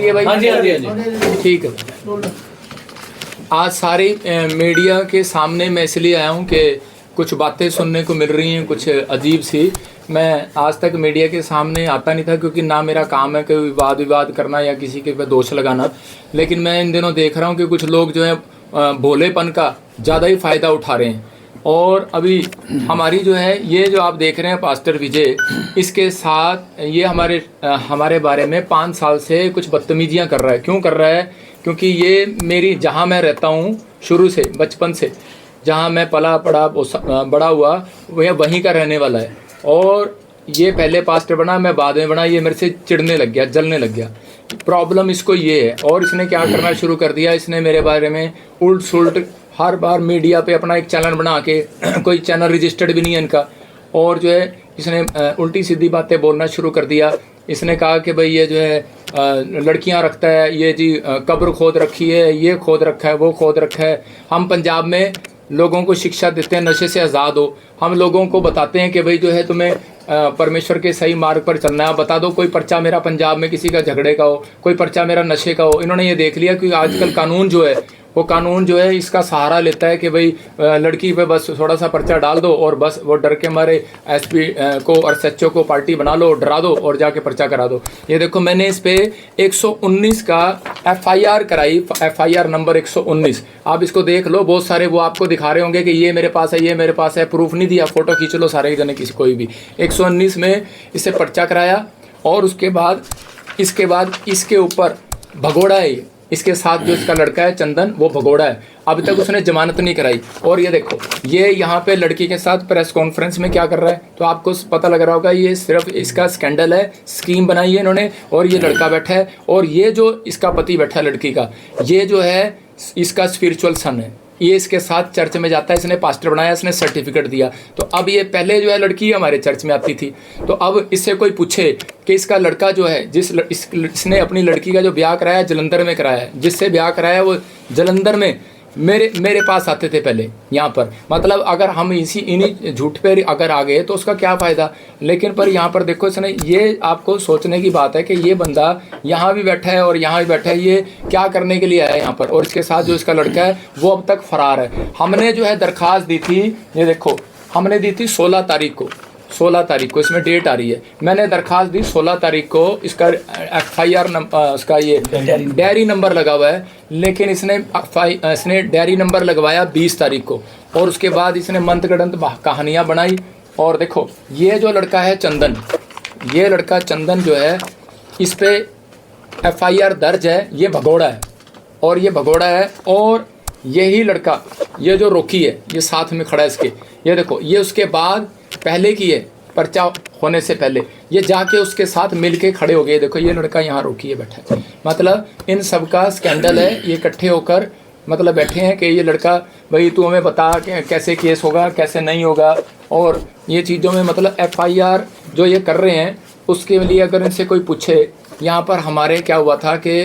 रही है भाई? हाँ जी, हाँ जी, हाँ जी। ठीक है। आज सारी मीडिया के सामने मैं इसलिए आया हूँ कि कुछ बातें सुनने को मिल रही हैं कुछ अजीब सी। मैं आज तक मीडिया के सामने आता नहीं था क्योंकि ना मेरा काम है कोई विवाद करना या किसी के पे दोष लगाना। लेकिन मैं इन दिनों देख रहा हूँ कि कुछ लोग जो है भोलेपन का ज़्यादा ही फ़ायदा उठा रहे हैं। और अभी हमारी जो है ये जो आप देख रहे हैं पास्टर विजय, इसके साथ ये हमारे बारे में 5 साल से कुछ बदतमीजियाँ कर रहा है। क्यों कर रहा है? क्योंकि ये मेरी जहाँ मैं रहता हूँ शुरू से बचपन से जहाँ मैं पला पड़ा बड़ा हुआ वह वहीं का रहने वाला है। और ये पहले पास्टर बना, मैं बाद में बना। ये मेरे से चिढ़ने लग गया, जलने लग गया। प्रॉब्लम इसको ये है। और इसने क्या करना शुरू कर दिया, इसने मेरे बारे में उल्ट सुल्ट हर बार मीडिया पे अपना एक चैनल बना के कोई चैनल रजिस्टर्ड भी नहीं है इनका। और जो है इसने उल्टी सीधी बातें बोलना शुरू कर दिया। इसने कहा कि भाई ये जो है लड़कियां रखता है, ये जी कब्र खोद रखी है, ये खोद रखा है, वो खोद रखा है। हम पंजाब में लोगों को शिक्षा देते हैं नशे से आज़ाद हो। हम लोगों को बताते हैं कि भाई जो है तुम्हें परमेश्वर के सही मार्ग पर चलना है। बता दो कोई पर्चा मेरा पंजाब में किसी का झगड़े का हो, कोई पर्चा मेरा नशे का हो। इन्होंने ये देख लिया कि आजकल कानून जो है वो कानून जो है इसका सहारा लेता है कि भाई लड़की पे बस थोड़ा सा पर्चा डाल दो और बस वो डर के मारे एसपी को और एसएचओ को पार्टी बना लो, डरा दो और जाके पर्चा करा दो। ये देखो मैंने इस पे 119 का एफआईआर कराई, एफआईआर नंबर 119। आप इसको देख लो, बहुत सारे वो आपको दिखा रहे होंगे कि ये मेरे पास है, ये मेरे पास है। प्रूफ नहीं दिया, फोटो खींच लो सारे जने, किसी कोई भी। 119 में इससे पर्चा कराया। और उसके बाद इसके ऊपर भगोड़ा है। इसके साथ जो इसका लड़का है चंदन, वो भगोड़ा है। अभी तक उसने जमानत नहीं कराई। और ये देखो ये यहाँ पे लड़की के साथ प्रेस कॉन्फ्रेंस में क्या कर रहा है, तो आपको पता लग रहा होगा ये सिर्फ इसका स्कैंडल है, स्कीम बनाई है इन्होंने। और ये लड़का बैठा है और ये जो इसका पति बैठा है लड़की का, ये जो है इसका स्पिरिचुअल सन है। ये इसके साथ चर्च में जाता है, इसने पास्टर बनाया, इसने सर्टिफिकेट दिया। तो अब ये पहले जो है लड़की हमारे चर्च में आती थी। तो अब इससे कोई पूछे कि इसका लड़का जो है इसने अपनी लड़की का जो ब्याह कराया जलंधर में कराया है, जिससे ब्याह कराया वो जलंधर में मेरे पास आते थे पहले यहाँ पर। मतलब अगर हम इन्हीं झूठ पे अगर आ गए तो उसका क्या फ़ायदा। लेकिन पर यहाँ पर देखो इसने, ये आपको सोचने की बात है कि ये बंदा यहाँ भी बैठा है और यहाँ भी बैठा है, ये क्या करने के लिए आया है यहाँ पर। और इसके साथ जो इसका लड़का है वो अब तक फरार है। हमने जो है दरख्वास्त दी थी, ये देखो हमने दी थी 16 तारीख को, इसमें डेट आ रही है। मैंने दरख्वास्त दी 16 तारीख को। इसका एफआईआर उसका ये डायरी नंबर लगा हुआ है। लेकिन इसने डायरी नंबर लगवाया 20 तारीख को। और उसके बाद इसने मंतगढ़ंत कहानियाँ बनाई। और देखो ये जो लड़का है चंदन, ये लड़का चंदन जो है, इस पे एफआईआर दर्ज है। ये भगोड़ा है और ये भगोड़ा है। और यही लड़का, ये जो रोकी है, ये साथ में खड़ा है इसके, ये देखो ये उसके बाद पहले की है, पर्चा होने से पहले ये जाके उसके साथ मिलके खड़े हो गए। देखो ये लड़का यहाँ रोकी है बैठा है। मतलब इन सब का स्कैंडल है। ये इकट्ठे होकर मतलब बैठे हैं कि ये लड़का भाई तू हमें बता कि कैसे केस होगा, कैसे नहीं होगा। और ये चीज़ों में मतलब एफआईआर जो ये कर रहे हैं उसके लिए अगर इनसे कोई पूछे, यहाँ पर हमारे क्या हुआ था कि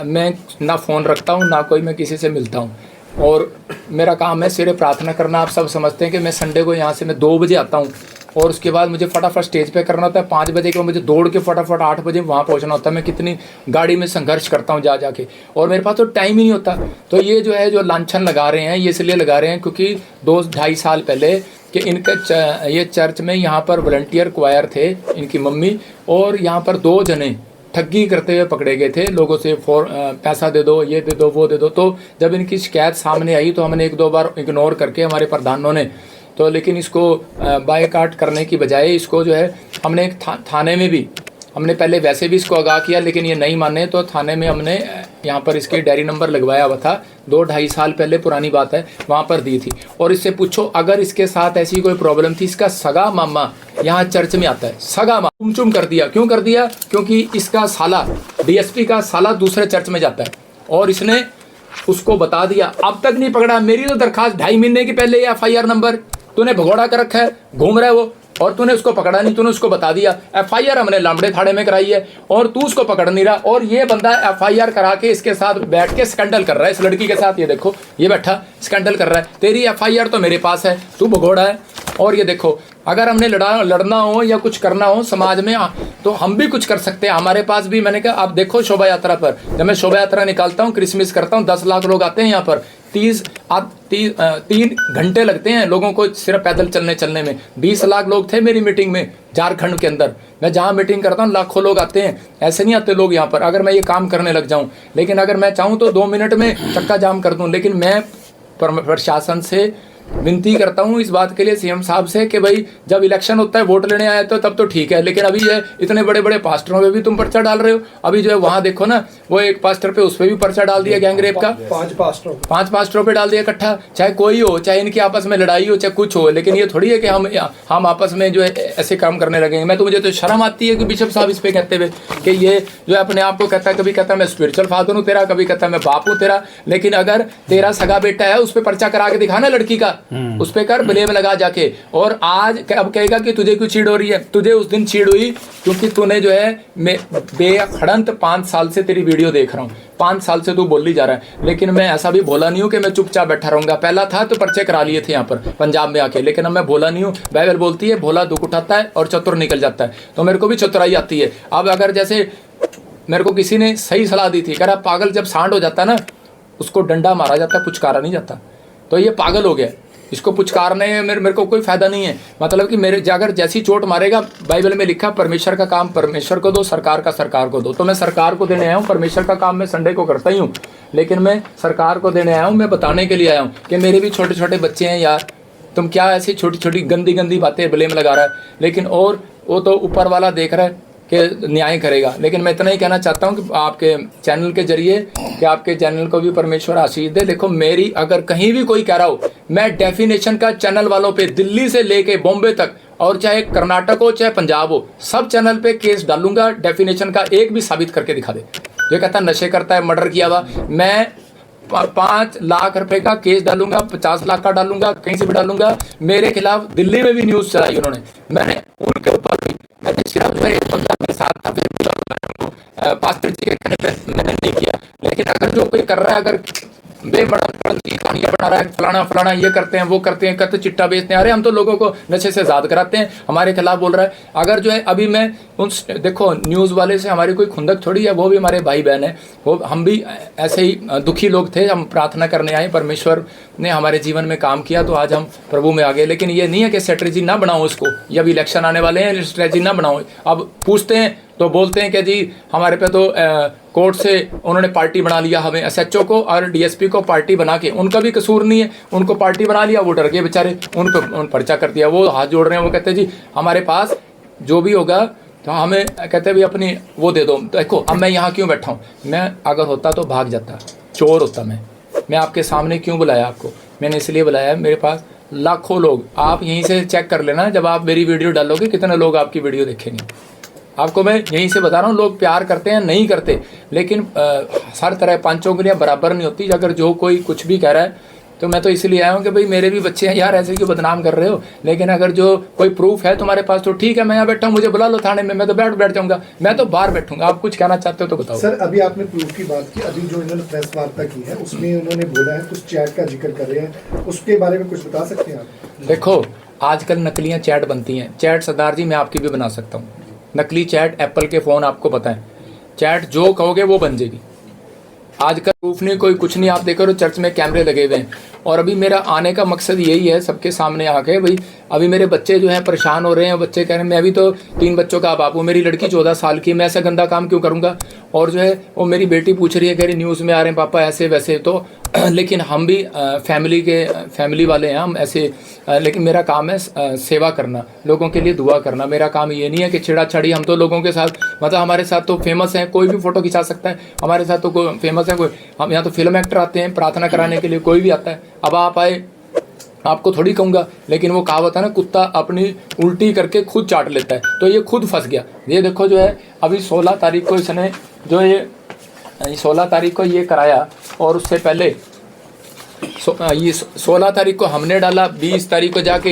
मैं ना फ़ोन रखता हूँ ना कोई मैं किसी से मिलता हूँ। और मेरा काम है सिर्फ प्रार्थना करना। आप सब समझते हैं कि मैं संडे को यहाँ से मैं 2 बजे आता हूँ और उसके बाद मुझे फटाफट स्टेज पे करना होता है। 5 बजे के मुझे दौड़ के फटाफट 8 बजे वहाँ पहुँचना होता है। मैं कितनी गाड़ी में संघर्ष करता हूँ जा जाके, और मेरे पास तो टाइम ही नहीं होता। तो ये जो है जो लांछन लगा रहे हैं, ये इसलिए लगा रहे हैं क्योंकि 2-2.5 साल पहले कि इनका ये चर्च में यहाँ पर वॉलंटियर क्वायर थे इनकी मम्मी, और यहाँ पर 2 जने ठगी करते हुए पकड़े गए थे लोगों से। पैसा दे दो, ये दे दो, वो दे दो। तो जब इनकी शिकायत सामने आई तो हमने 1-2 बार इग्नोर करके हमारे प्रधानों ने तो, लेकिन इसको बायकाट करने की बजाय इसको जो है हमने एक थाने में भी हमने पहले वैसे भी इसको आगाह किया, लेकिन ये नहीं माने तो थाने में हमने यहाँ पर इसके डायरी नंबर लगवाया हुआ था। 2-2.5 साल पहले पुरानी बात है, वहाँ पर दी थी। और इससे पूछो अगर इसके साथ ऐसी कोई प्रॉब्लम थी, इसका सगा मामा यहाँ चर्च में आता है, सगा मामा चुम कर दिया। क्यों कर दिया? क्योंकि इसका साला डीएसपी का साला दूसरे चर्च में जाता है और इसने उसको बता दिया। अब तक नहीं पकड़ा। मेरी तो दरखास्त 2.5 महीने की पहले एफआईआर नंबर तूने भगोड़ा कर रखा है, घूम रहा है वो, और तूने उसको पकड़ा नहीं, तूने उसको बता दिया। एफआईआर हमने लामड़े थाड़े में कराई है और तू उसको पकड़ नहीं रहा। और ये बंदा एफआईआर करा के इसके साथ बैठ के स्कैंडल कर रहा है इस लड़की के साथ। ये देखो ये बैठा स्कैंडल कर रहा है। तेरी एफआईआर तो मेरे पास है, तू भगोड़ा है। और ये देखो अगर हमने लड़ना हो या कुछ करना हो समाज में तो हम भी कुछ कर सकते हैं। हमारे पास भी, मैंने कहा आप देखो शोभा यात्रा पर, जब मैं शोभा यात्रा निकालता हूँ, क्रिसमस करता हूँ, 10 लाख लोग आते हैं यहाँ पर। 3 घंटे लगते हैं लोगों को सिर्फ पैदल चलने में। 20 लाख लोग थे मेरी मीटिंग में झारखंड के अंदर। मैं जहाँ मीटिंग करता हूँ लाखों लोग आते हैं, ऐसे नहीं आते लोग यहाँ पर अगर मैं ये काम करने लग जाऊँ। लेकिन अगर मैं चाहूँ तो 2 मिनट में चक्का जाम कर दूँ। लेकिन मैं प्रशासन से विनती करता हूँ इस बात के लिए, सीएम साहब से, कि भाई जब इलेक्शन होता है वोट लेने आए तो तब तो ठीक है, लेकिन अभी ये इतने बड़े बड़े पास्टरों पे भी तुम पर्चा डाल रहे हो। अभी जो है वहाँ देखो ना, वो एक पास्टर पे, उस पर भी पर्चा डाल दिया गैंगरेप का। 5 पास्टरों पे डाल दिया इकट्ठा। चाहे कोई हो, चाहे इनकी आपस में लड़ाई हो, चाहे कुछ हो, लेकिन ये थोड़ी है कि हम आपस में जो है ऐसे काम करने लगेंगे। मुझे तो शर्म आती है कि बिशप साहब इस पे कहते हुए कि ये जो है अपने आप को कहता है, कभी कहता है मैं स्पिरिचुअल फादर हूँ तेरा, कभी कहता है मैं बाप हूँ तेरा। लेकिन अगर तेरा सगा बेटा है उस पर पर्चा करा के दिखाना लड़की का, उस पे कर ब्लेम लगा जाके। और आज अब कहेगा कि तुझे क्यों चीड़ हो रही है? तुझे उस दिन चीड़ हुई क्योंकि तूने जो है बेखड़ंत 5 साल से तेरी वीडियो देख रहा हूँ, 5 साल से तू बोली जा रहा है। लेकिन मैं ऐसा भी भोला नहीं हूँ कि मैं चुपचाप बैठा रहूंगा। पहला था तो पर्चे करा लिए थे यहाँ पर पंजाब में आके, लेकिन अब मैं भोला नहीं हूँ। बाइबल बोलती है भोला दुख उठाता है और चतुर निकल जाता है, तो मेरे को भी चतुराई आती है। अब अगर जैसे मेरे को किसी ने सही सलाह दी थी, कह रहा पागल जब सांड हो जाता है ना, उसको डंडा मारा जाता है, पुचकारा नहीं जाता। तो ये पागल हो गया, इसको पुचकारने में मेरे को कोई फायदा नहीं है। मतलब कि मेरे अगर जैसी चोट मारेगा, बाइबल में लिखा परमेश्वर का काम परमेश्वर को दो, सरकार का सरकार को दो। तो मैं सरकार को देने आया हूँ। परमेश्वर का काम मैं संडे को करता ही हूँ, लेकिन मैं सरकार को देने आया हूँ। मैं बताने के लिए आया हूँ कि मेरे भी छोटे छोटे बच्चे हैं यार, तुम क्या ऐसी छोटी छोटी गंदी गंदी बातें ब्लेम लगा रहा है। लेकिन और वो तो ऊपर वाला देख रहा है कि न्याय करेगा। लेकिन मैं इतना ही कहना चाहता हूँ कि आपके चैनल के जरिए कि आपके चैनल को भी परमेश्वर आशीष दे। देखो मेरी अगर कहीं भी कोई कह रहा हो, मैं डेफिनेशन का चैनल वालों पे दिल्ली से लेके बॉम्बे तक, और चाहे कर्नाटक हो चाहे पंजाब हो, सब चैनल पे केस डालूंगा। डेफिनेशन का एक भी साबित करके दिखा दे। जो कहता है नशे करता है, मर्डर किया हुआ, मैं 5 लाख रुपए का केस डालूंगा, 50 लाख का डालूंगा, कहीं से भी डालूंगा। मेरे खिलाफ दिल्ली में भी न्यूज़ चलाई उन्होंने, मैंने उनके ऊपर भी, मैंने सिर्फ जो है एक बंदा मेरे साथ था, फिर पास्टर जी के कहने पे मैंने नहीं किया। लेकिन अगर जो कोई कर रहा है, अगर बेबड़ा की कहानियां बना रहा है, फलाना फलाना ये करते हैं वो करते हैं, कहते चिट्टा बेचते हैं, अरे हम तो लोगों को नशे से आज़ाद कराते हैं, हमारे खिलाफ बोल रहा है। अगर जो है अभी मैं उन देखो न्यूज़ वाले से हमारी कोई खुंदक थोड़ी है, वो भी हमारे भाई बहन है, वो हम भी ऐसे ही दुखी लोग थे। हम प्रार्थना करने आए, परमेश्वर ने हमारे जीवन में काम किया तो आज हम प्रभु में आ गए। लेकिन ये नहीं है कि स्ट्रेटजी ना बनाओ इसको, ये अभी इलेक्शन आने वाले हैं, स्ट्रेटजी ना बनाओ। अब पूछते हैं तो बोलते हैं कि जी हमारे पे तो कोर्ट से उन्होंने पार्टी बना लिया, हमें एसएचओ को और डीएसपी को पार्टी बना के, उनका भी कसूर नहीं है, उनको पार्टी बना लिया, वो डर गए बेचारे, उन पर्चा कर दिया। वो हाथ जोड़ रहे हैं, वो कहते हैं जी हमारे पास जो भी होगा तो हमें, कहते हैं भी अपनी वो दे दो। देखो अब मैं यहाँ क्यों बैठा हूँ, मैं अगर होता तो भाग जाता, चोर होता मैं आपके सामने क्यों बुलाया आपको? मैंने इसलिए बुलाया, मेरे पास लाखों लोग, आप यहीं से चेक कर लेना, जब आप मेरी वीडियो डालोगे कितने लोग आपकी वीडियो देखेंगे। आपको मैं यहीं से बता रहा हूँ, लोग प्यार करते हैं नहीं करते, लेकिन हर तरह 5 उंगलियां बराबर नहीं होती। अगर जो कोई कुछ भी कह रहा है तो मैं तो इसलिए आया हूँ कि भाई मेरे भी बच्चे हैं यार, ऐसे क्यों बदनाम कर रहे हो। लेकिन अगर जो कोई प्रूफ है तुम्हारे पास तो ठीक है, मैं यहाँ बैठा हूँ, मुझे बुला लो थाने में, मैं तो बैठ जाऊँगा, मैं तो बाहर बैठूंगा। आप कुछ कहना चाहते हो तो बताओ। सर अभी आपने प्रूफ की बात की, अभी जो इन्होंने प्रेस वार्ता की है उसमें उन्होंने बोला है, कुछ चैट का जिक्र कर रहे हैं, उसके बारे में कुछ बता सकते हैं आप? देखो आजकल नकलियाँ चैट बनती हैं, चैट सरदार जी मैं आपकी भी बना सकता हूँ, नकली चैट। एप्पल के फ़ोन आपको पता है, चैट जो कहोगे वो बन जाएगी। आजकल प्रूफ नहीं, कोई कुछ नहीं। आप देखो तो चर्च में कैमरे लगे हुए हैं, और अभी मेरा आने का मकसद यही है सबके सामने आके, भाई अभी मेरे बच्चे जो हैं परेशान हो रहे हैं। बच्चे कह रहे हैं, मैं भी तो 3 बच्चों का बाप हूँ, मेरी लड़की 14 साल की, मैं ऐसा गंदा काम क्यों करूँगा। और जो है वो मेरी बेटी पूछ रही है, कह रही न्यूज़ में आ रहे हैं पापा ऐसे वैसे। तो लेकिन हम भी फैमिली वाले हैं हम ऐसे, लेकिन मेरा काम है सेवा करना, लोगों के लिए दुआ करना। मेरा काम ये नहीं है कि छेड़ा-छाड़ी। हम तो लोगों के साथ, मतलब हमारे साथ तो फेमस हैं, कोई भी फ़ोटो खिंचा सकता है हमारे साथ, तो कोई फेमस है कोई। हम यहाँ तो फिल्म एक्टर आते हैं, प्रार्थना कराने के लिए कोई भी आता है। अब आप आए, आपको थोड़ी कहूँगा, लेकिन वो कहावत है ना, कुत्ता अपनी उल्टी करके खुद चाट लेता है, तो ये खुद फंस गया। ये देखो जो है अभी 16 तारीख को इसने जो ये 16 तारीख को ये कराया, और उससे पहले ये 16 तारीख को हमने डाला, 20 तारीख को जाके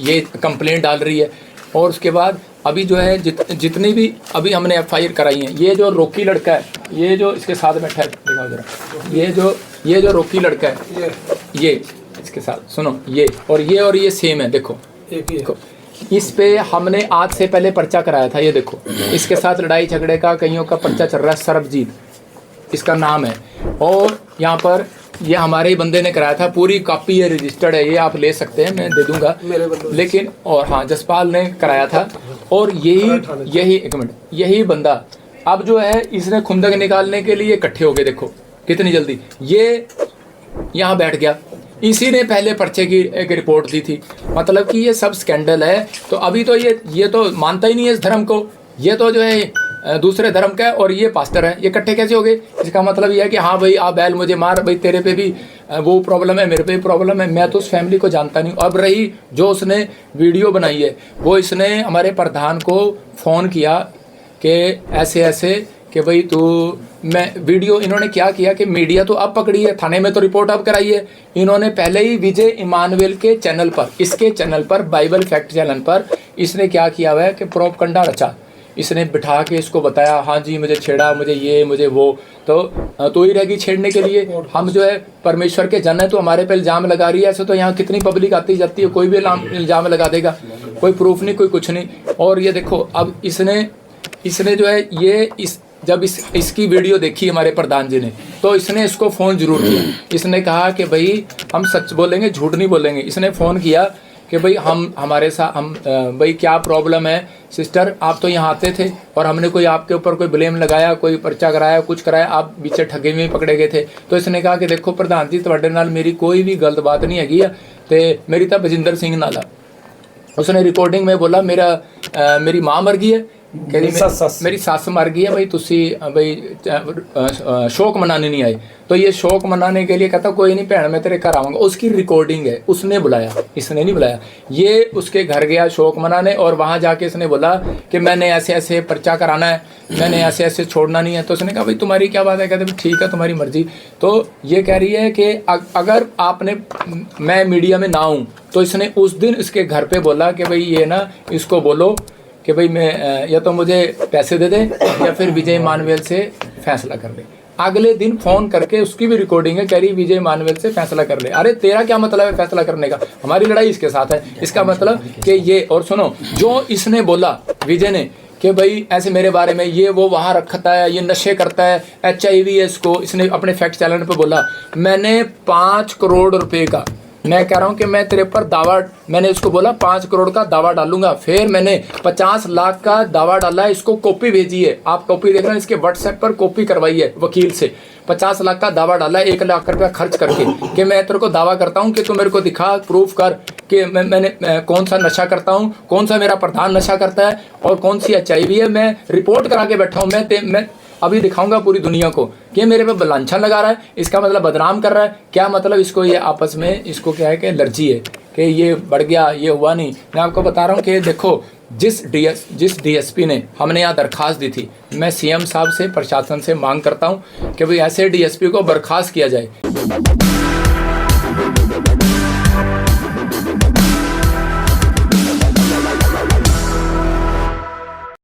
ये कंप्लेंट डाल रही है। और उसके बाद अभी जो है जितनी भी अभी हमने एफआईआर कराई हैं, ये जो रोकी लड़का है, ये जो इसके साथ बैठा है, दिखाओ जरा, ये जो रोकी लड़का है, ये इसके साथ सुनो, ये और ये सेम है। देखो इस पे हमने आज से पहले पर्चा कराया था। ये देखो, इसके साथ लड़ाई झगड़े का कईयों का पर्चा चल रहा है। सरबजीत इसका नाम है, और यहाँ पर ये हमारे ही बंदे ने कराया था। पूरी कॉपी है, रजिस्टर्ड है, ये आप ले सकते हैं, मैं दे दूंगा। लेकिन और हाँ, जसपाल ने कराया था। और यही एक मिनट, यही बंदा अब जो है, इसने खुंदक निकालने के लिए इकट्ठे हो गए। देखो कितनी जल्दी ये यहाँ बैठ गया। इसी ने पहले पर्चे की एक रिपोर्ट दी थी। मतलब कि ये सब स्कैंडल है। तो अभी तो ये तो मानता ही नहीं है इस धर्म को। ये तो जो है दूसरे धर्म का है, और ये पास्टर है। ये इकट्ठे कैसे हो गए? इसका मतलब ये है कि हाँ भाई, आप बैल मुझे मार, भाई तेरे पे भी वो प्रॉब्लम है, मेरे पे भी प्रॉब्लम है। मैं तो उस फैमिली को जानता नहीं। अब रही जो उसने वीडियो बनाई है, वो इसने हमारे प्रधान को फ़ोन किया कि ऐसे ऐसे कि भाई तू, मैं वीडियो, इन्होंने क्या किया कि मीडिया तो अब पकड़ी है, थाने में तो रिपोर्ट अब कराई है। इन्होंने पहले ही विजय इमानुएल के चैनल पर, इसके चैनल पर, बाइबल फैक्ट चैनल पर इसने क्या किया हुआ है कि प्रोपगंडा रचा। इसने बिठा के इसको बताया, हाँ जी मुझे छेड़ा, मुझे ये, मुझे वो। तो ही रहेगी छेड़ने के लिए। हम जो है परमेश्वर के जन है, तो हमारे पे इल्ज़ाम लगा रही है। ऐसे तो यहाँ कितनी पब्लिक आती जाती है, कोई भी इल्ज़ाम लगा देगा, कोई प्रूफ नहीं, कोई कुछ नहीं। और ये देखो, अब इसने जो है ये जब इसकी वीडियो देखी हमारे प्रधान जी ने, तो इसने इसको फ़ोन जरूर किया। इसने कहा कि भाई हम सच बोलेंगे, झूठ नहीं बोलेंगे। इसने फ़ोन किया कि भाई हमारे साथ भाई क्या प्रॉब्लम है सिस्टर, आप तो यहाँ आते थे और हमने कोई आपके ऊपर कोई ब्लेम लगाया, कोई पर्चा कराया, कुछ कराया, आप पीछे ठगे में पकड़े गए थे। तो इसने कहा कि देखो प्रधान जी, तुम्हारे नाल मेरी कोई भी गलत बात नहीं हैगी है, तो मेरी था बजिंदर सिंह नाला। उसने रिकॉर्डिंग में बोला मेरी माँ मर गई है, मेरी सस मर गई है, भाई तुसी भाई शोक मनाने नहीं आए। तो ये शोक मनाने के लिए कहता कोई नहीं भैन, मैं तेरे घर आऊँगा। उसकी रिकॉर्डिंग है, उसने बुलाया, इसने नहीं बुलाया। ये उसके घर गया शोक मनाने, और वहाँ जाके इसने बोला कि मैंने ऐसे ऐसे पर्चा कराना है, मैंने ऐसे ऐसे छोड़ना नहीं है। तो उसने कहा भाई तुम्हारी क्या बात है? कहते ठीक है, तुम्हारी मर्जी। तो ये कह रही है कि अगर मैं मीडिया में ना हूँ, तो इसने उस दिन इसके घर पे बोला कि भाई ये ना, इसको बोलो कि भाई मैं या तो मुझे पैसे दे दे या फिर विजय इमानुएल से फैसला कर ले। अगले दिन फ़ोन करके उसकी भी रिकॉर्डिंग है, कह रही विजय इमानुएल से फैसला कर ले। अरे तेरा क्या मतलब है फैसला करने का? हमारी लड़ाई इसके साथ है। इसका मतलब कि ये, और सुनो, जो इसने बोला विजय ने कि भाई ऐसे मेरे बारे में ये वो वहाँ रखता है, ये नशे करता है, HIV है इसको, इसने अपने फैक्ट चैनल पर बोला। मैंने 5 करोड़ रुपए का, मैं कह रहा हूँ कि मैं तेरे पर दावा, मैंने इसको बोला 5 करोड़ का दावा डालूंगा। फिर मैंने 50 लाख का दावा डाला है, इसको कॉपी भेजी है, आप कॉपी देख रहे हैं, इसके व्हाट्सएप पर कॉपी करवाई है वकील से। 50 लाख का दावा डाला है, 1 लाख रुपया खर्च करके, कि मैं तेरे को दावा करता हूँ कि तू मेरे को दिखा, प्रूफ कर कि मैंने कौन सा नशा करता हूँ, कौन सा मेरा प्रधान नशा करता है, और कौन सी HIV है। मैं रिपोर्ट करा के बैठा हूँ। मैं अभी दिखाऊंगा पूरी दुनिया को कि मेरे पे बलांछन लगा रहा है, इसका मतलब बदनाम कर रहा है। क्या मतलब? इसको ये आपस में, इसको क्या है कि एलर्जी है कि ये बढ़ गया, ये हुआ नहीं। मैं आपको बता रहा हूँ कि देखो, जिस DSP ने, हमने यहाँ दरख्वास्त दी थी, मैं CM साहब से, प्रशासन से मांग करता हूँ कि भाई ऐसे DSP को बर्खास्त किया जाए।